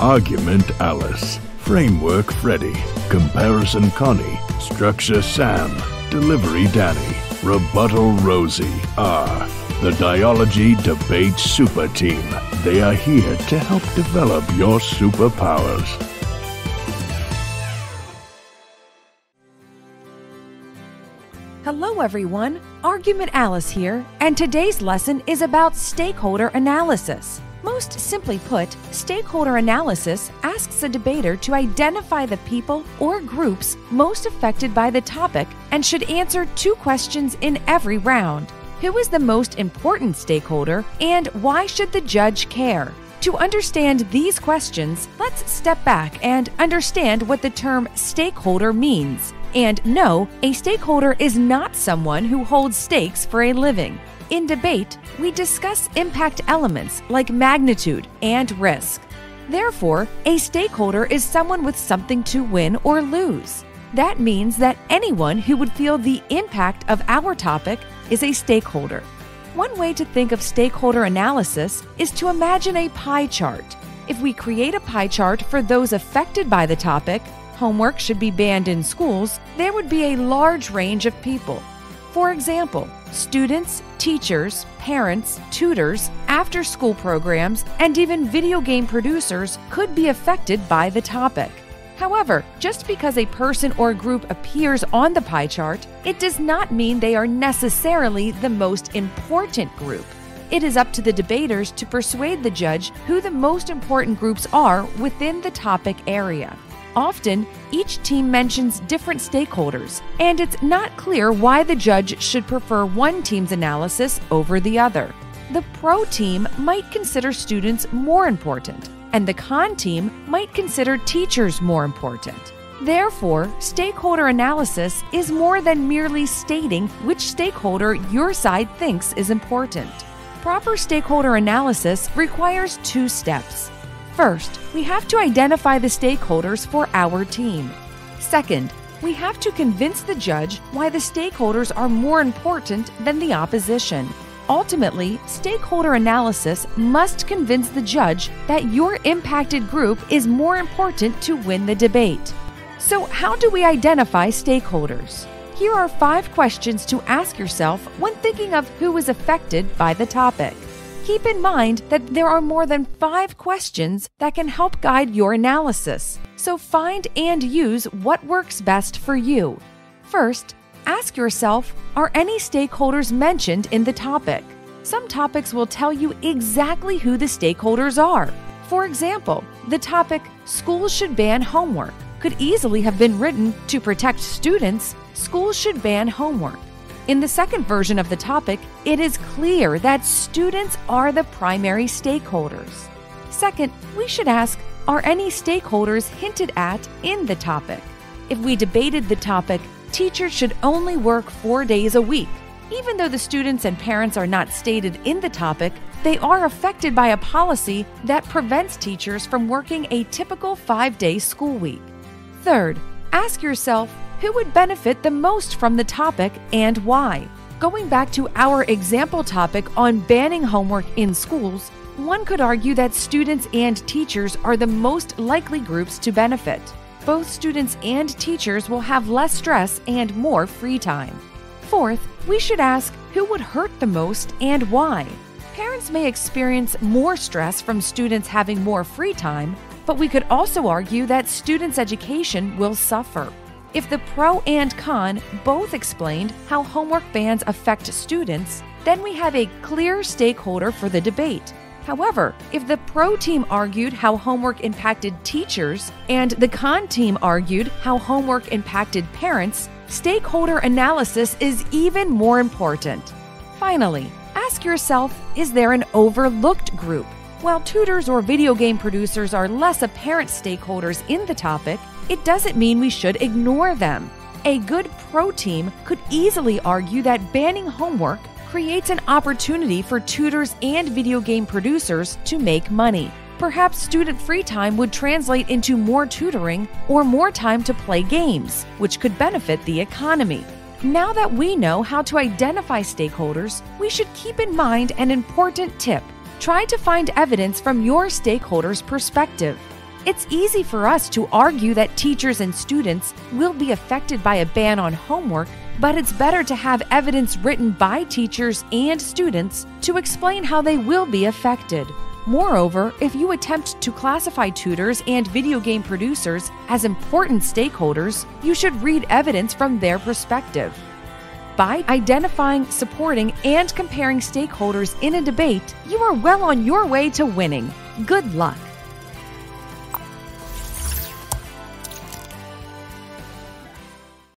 Argument Alice, Framework Freddy, Comparison Connie, Structure Sam, Delivery Danny, Rebuttal Rosie are the Dialogy Debate Super Team. They are here to help develop your superpowers. Hello everyone, Argument Alice here, and today's lesson is about stakeholder analysis. Most simply put, stakeholder analysis asks a debater to identify the people or groups most affected by the topic and should answer two questions in every round. Who is the most important stakeholder, and why should the judge care? To understand these questions, let's step back and understand what the term stakeholder means. And no, a stakeholder is not someone who holds stakes for a living. In debate, we discuss impact elements like magnitude and risk. Therefore, a stakeholder is someone with something to win or lose. That means that anyone who would feel the impact of our topic is a stakeholder. One way to think of stakeholder analysis is to imagine a pie chart. If we create a pie chart for those affected by the topic, homework should be banned in schools, there would be a large range of people. For example, students, teachers, parents, tutors, after-school programs, and even video game producers could be affected by the topic. However, just because a person or group appears on the pie chart, it does not mean they are necessarily the most important group. It is up to the debaters to persuade the judge who the most important groups are within the topic area. Often, each team mentions different stakeholders, and it's not clear why the judge should prefer one team's analysis over the other. The pro team might consider students more important, and the con team might consider teachers more important. Therefore, stakeholder analysis is more than merely stating which stakeholder your side thinks is important. Proper stakeholder analysis requires two steps. First, we have to identify the stakeholders for our team. Second, we have to convince the judge why the stakeholders are more important than the opposition. Ultimately, stakeholder analysis must convince the judge that your impacted group is more important to win the debate. So, how do we identify stakeholders? Here are 5 questions to ask yourself when thinking of who is affected by the topic. Keep in mind that there are more than 5 questions that can help guide your analysis, so find and use what works best for you. First, ask yourself, are any stakeholders mentioned in the topic? Some topics will tell you exactly who the stakeholders are. For example, the topic, schools should ban homework, could easily have been written to protect students, schools should ban homework. In the second version of the topic, it is clear that students are the primary stakeholders. Second, we should ask, are any stakeholders hinted at in the topic? If we debated the topic, teachers should only work 4 days a week. Even though the students and parents are not stated in the topic, they are affected by a policy that prevents teachers from working a typical 5-day school week. Third, ask yourself, who would benefit the most from the topic and why? Going back to our example topic on banning homework in schools, one could argue that students and teachers are the most likely groups to benefit. Both students and teachers will have less stress and more free time. Fourth, we should ask who would hurt the most and why. Parents may experience more stress from students having more free time, but we could also argue that students' education will suffer. If the pro and con both explained how homework bans affect students, then we have a clear stakeholder for the debate. However, if the pro team argued how homework impacted teachers and the con team argued how homework impacted parents, stakeholder analysis is even more important. Finally, ask yourself, is there an overlooked group? While tutors or video game producers are less apparent stakeholders in the topic, it doesn't mean we should ignore them. A good pro team could easily argue that banning homework creates an opportunity for tutors and video game producers to make money. Perhaps student free time would translate into more tutoring or more time to play games, which could benefit the economy. Now that we know how to identify stakeholders, we should keep in mind an important tip. Try to find evidence from your stakeholders' perspective. It's easy for us to argue that teachers and students will be affected by a ban on homework, but it's better to have evidence written by teachers and students to explain how they will be affected. Moreover, if you attempt to classify tutors and video game producers as important stakeholders, you should read evidence from their perspective. By identifying, supporting, and comparing stakeholders in a debate, you are well on your way to winning. Good luck!